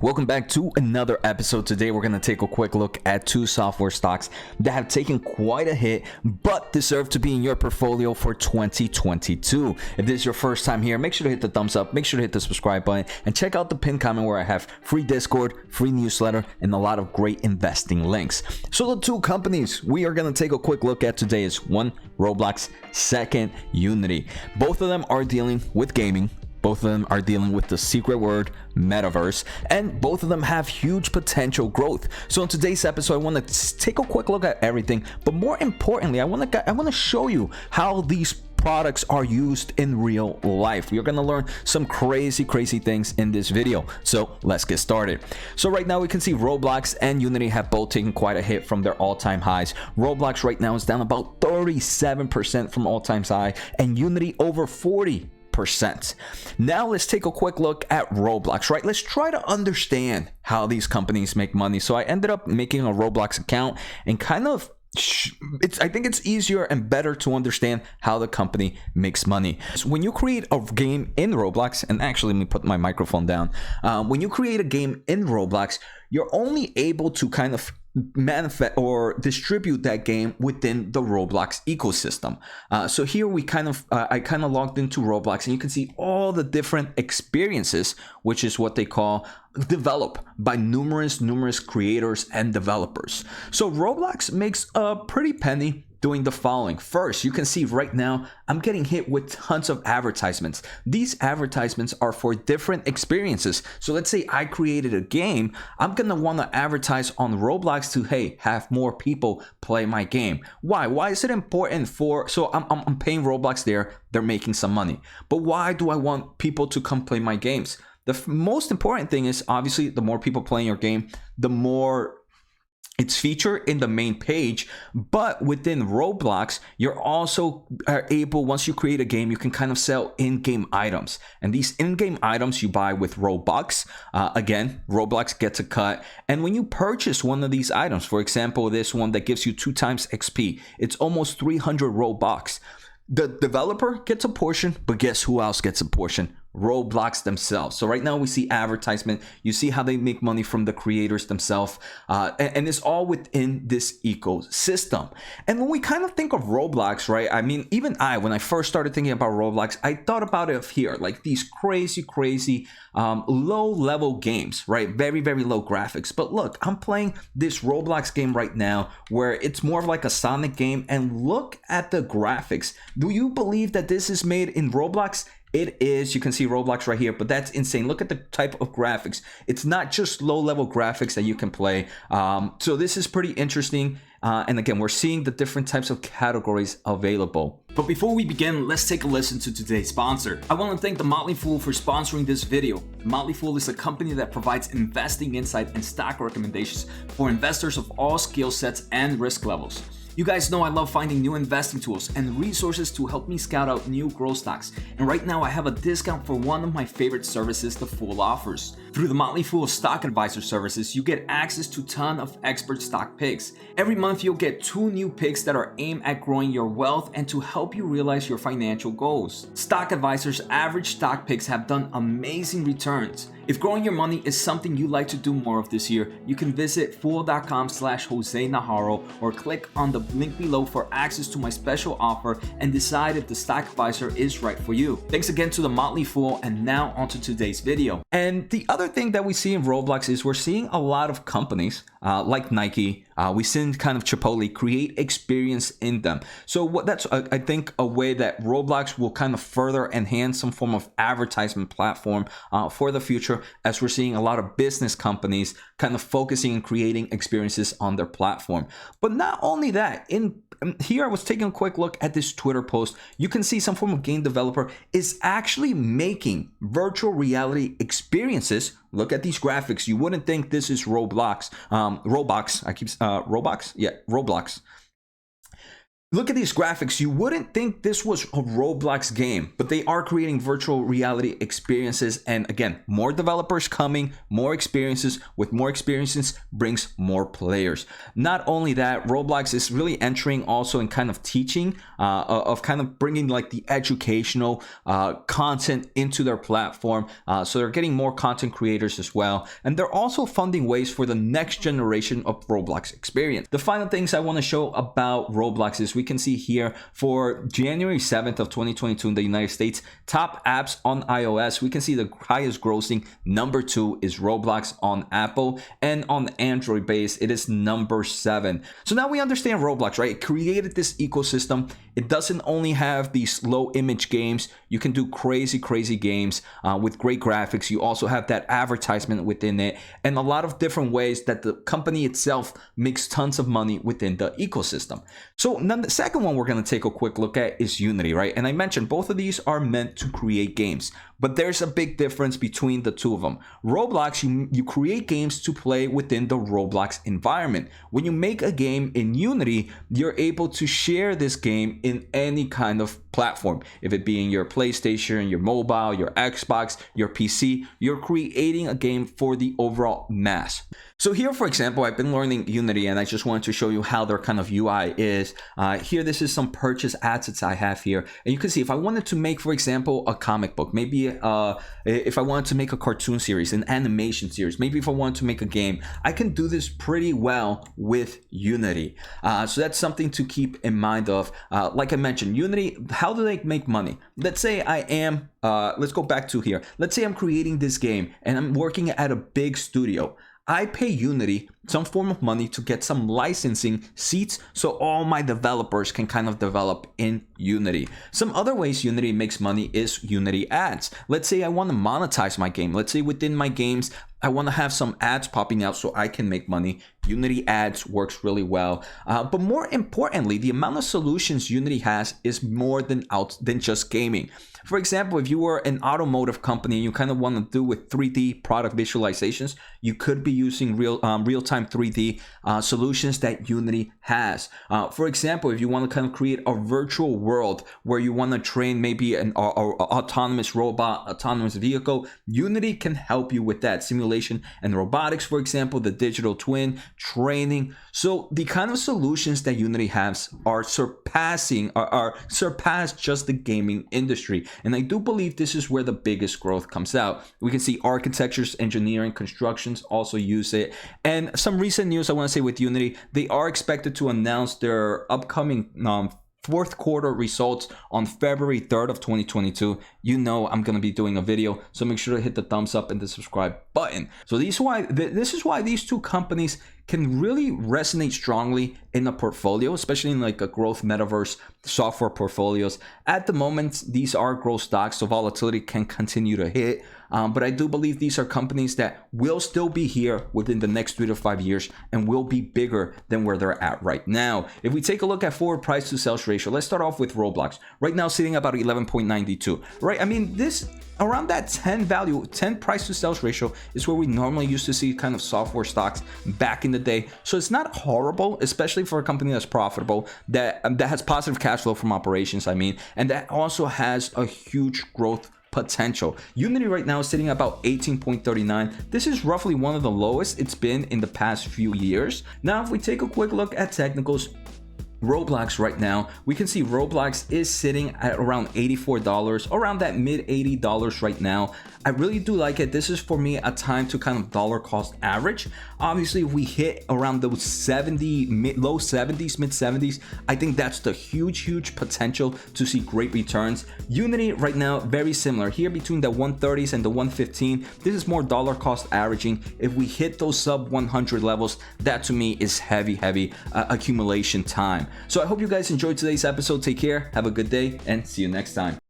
Welcome back to another episode. Today we're going to take a quick look at two software stocks that have taken quite a hit but deserve to be in your portfolio for 2022. If this is your first time here, make sure to hit the thumbs up, make sure to hit the subscribe button, and check out the pinned comment where I have free Discord, free newsletter, and a lot of great investing links. So the two companies we are going to take a quick look at today is one, Roblox, second, Unity. Both of them are dealing with gaming. Both of them are dealing with the secret word Metaverse, and both of them have huge potential growth. So in today's episode, I want to take a quick look at everything, but more importantly, I want to show you how these products are used in real life. You're going to learn some crazy things in this video. So let's get started. So right now we can see Roblox and Unity have both taken quite a hit from their all-time highs. Roblox right now is down about 37% from all-time high, and Unity over 40%. Now let's take a quick look at Roblox, right? Let's try to understand how these companies make money. So I ended up making a Roblox account and kind of I think it's easier and better to understand how the company makes money. So when you create a game in Roblox, and actually let me put my microphone down. When you create a game in Roblox, you're only able to kind of manifest or distribute that game within the Roblox ecosystem. So here we I kind of logged into Roblox, and you can see all the different experiences, which is what they call developed by numerous creators and developers. So Roblox makes a pretty penny doing the following. First, you can see right now I'm getting hit with tons of advertisements. These advertisements are for different experiences. So let's say I created a game, I'm gonna want to advertise on Roblox to, hey, have more people play my game. Why is it important so I'm paying Roblox there, they're making some money. But why do I want people to come play my games? The most important thing is obviously the more people playing your game, the more it's featured in the main page. But within Roblox, you're also able, once you create a game, you can kind of sell in-game items. And these in-game items you buy with Robux. Again, Roblox gets a cut. And when you purchase one of these items, for example, this one that gives you 2 times XP, it's almost 300 Robux. The developer gets a portion, but guess who else gets a portion? Roblox themselves. So right now we see advertisement. You see how they make money from the creators themselves, and it's all within this ecosystem. And when we kind of think of Roblox, right? I mean, even when I first started thinking about Roblox, I thought about it here, like these crazy low-level games, right? Very low graphics. But look, I'm playing this Roblox game right now where it's more of like a Sonic game, and look at the graphics. Do you believe that this is made in Roblox? It is. You can see Roblox right here, but that's insane. Look at the type of graphics. It's not just low-level graphics that you can play. So this is pretty interesting. And again, we're seeing the different types of categories available. But before we begin, let's take a listen to today's sponsor. I want to thank The Motley Fool for sponsoring this video. The Motley Fool is a company that provides investing insight and stock recommendations for investors of all skill sets and risk levels. You guys know I love finding new investing tools and resources to help me scout out new growth stocks. And right now I have a discount for one of my favorite services The Fool offers. Through the Motley Fool Stock Advisor services, you get access to a ton of expert stock picks. Every month you'll get 2 new picks that are aimed at growing your wealth and to help you realize your financial goals. Stock Advisor's average stock picks have done amazing returns. If growing your money is something you'd like to do more of this year, you can visit fool.com/Jose Najarro or click on the link below for access to my special offer and decide if the stock advisor is right for you. Thanks again to the Motley Fool, and now onto today's video. And the other thing that we see in Roblox is we're seeing a lot of companies like Nike, we see kind of Chipotle create experience in them. So that's I think a way that Roblox will kind of further enhance some form of advertisement platform for the future, as we're seeing a lot of business companies kind of focusing and creating experiences on their platform. But not only that, here I was taking a quick look at this Twitter post. You can see some form of game developer is actually making virtual reality experiences. Look at these graphics. You wouldn't think this is Roblox. Roblox. Look at these graphics. You wouldn't think this was a Roblox game, but they are creating virtual reality experiences. And again, more developers coming, more experiences. With more experiences brings more players. Not only that, Roblox is really entering also in kind of teaching, of kind of bringing like the educational content into their platform. So they're getting more content creators as well. And they're also funding ways for the next generation of Roblox experience. The final things I want to show about Roblox is we can see here for January 7th of 2022 in the United States, top apps on iOS, we can see the highest grossing number 2 is Roblox on Apple, and on Android base it is number 7. So now we understand Roblox, right? It created this ecosystem. It doesn't only have these low image games. You can do crazy games with great graphics. You also have that advertisement within it, and a lot of different ways that the company itself makes tons of money within the ecosystem. So now the second one we're going to take a quick look at is Unity, right? And I mentioned both of these are meant to create games, but there's a big difference between the two of them. Roblox, you create games to play within the Roblox environment. When you make a game in Unity, you're able to share this game in any kind of platform, if it be in your PlayStation, your mobile, your Xbox, your PC. You're creating a game for the overall mass. So here, for example, I've been learning Unity, and I just wanted to show you how their kind of UI is. Here, this is some purchase assets I have here. And you can see if I wanted to make, for example, a comic book, maybe if I wanted to make a cartoon series, an animation series, maybe if I wanted to make a game, I can do this pretty well with Unity. So that's something to keep in mind of. Like I mentioned, Unity, how do they make money? Let's say I am, let's go back to here. Let's say I'm creating this game and I'm working at a big studio. I pay Unity some form of money to get some licensing seats so all my developers can kind of develop in Unity. Some other ways Unity makes money is Unity ads. Let's say I want to monetize my game. Let's say within my games, I want to have some ads popping out so I can make money. Unity ads works really well. But more importantly, the amount of solutions Unity has is more than just gaming. For example, if you were an automotive company and you kind of want to do with 3D product visualizations, you could be using real-time 3D solutions that Unity has. For example, if you want to kind of create a virtual world where you want to train maybe an autonomous robot, autonomous vehicle, Unity can help you with that. Simulation and robotics, for example, the digital twin, training. So the kind of solutions that Unity has are surpass just the gaming industry. And I do believe this is where the biggest growth comes out. We can see architectures, engineering, constructions also use it. And some recent news I want to say with Unity, they are expected to announce their upcoming fourth quarter results on February 3rd of 2022. You know I'm going to be doing a video, so make sure to hit the thumbs up and the subscribe button. So this is why these two companies can really resonate strongly in a portfolio, especially in like a growth metaverse software portfolios. At the moment, these are growth stocks, so volatility can continue to hit. But I do believe these are companies that will still be here within the next 3 to 5 years and will be bigger than where they're at right now. If we take a look at forward price to sales ratio, let's start off with Roblox. Right now sitting about 11.92, right? I mean, this around that 10 price to sales ratio is where we normally used to see kind of software stocks back in the day. So it's not horrible, especially for a company that's profitable, that has positive cash flow from operations, I mean, and that also has a huge growth potential. Unity right now is sitting at about 18.39. This is roughly one of the lowest it's been in the past few years. Now, if we take a quick look at technicals, Roblox right now, we can see Roblox is sitting at around $84, around that mid $80 right now. I really do like it. This is for me a time to kind of dollar cost average. Obviously, if we hit around those low 70s, mid 70s, I think that's the huge potential to see great returns. Unity right now, very similar here between the 130s and the 115. This is more dollar cost averaging. If we hit those sub 100 levels, that to me is heavy accumulation time. So I hope you guys enjoyed today's episode. Take care, have a good day, and see you next time.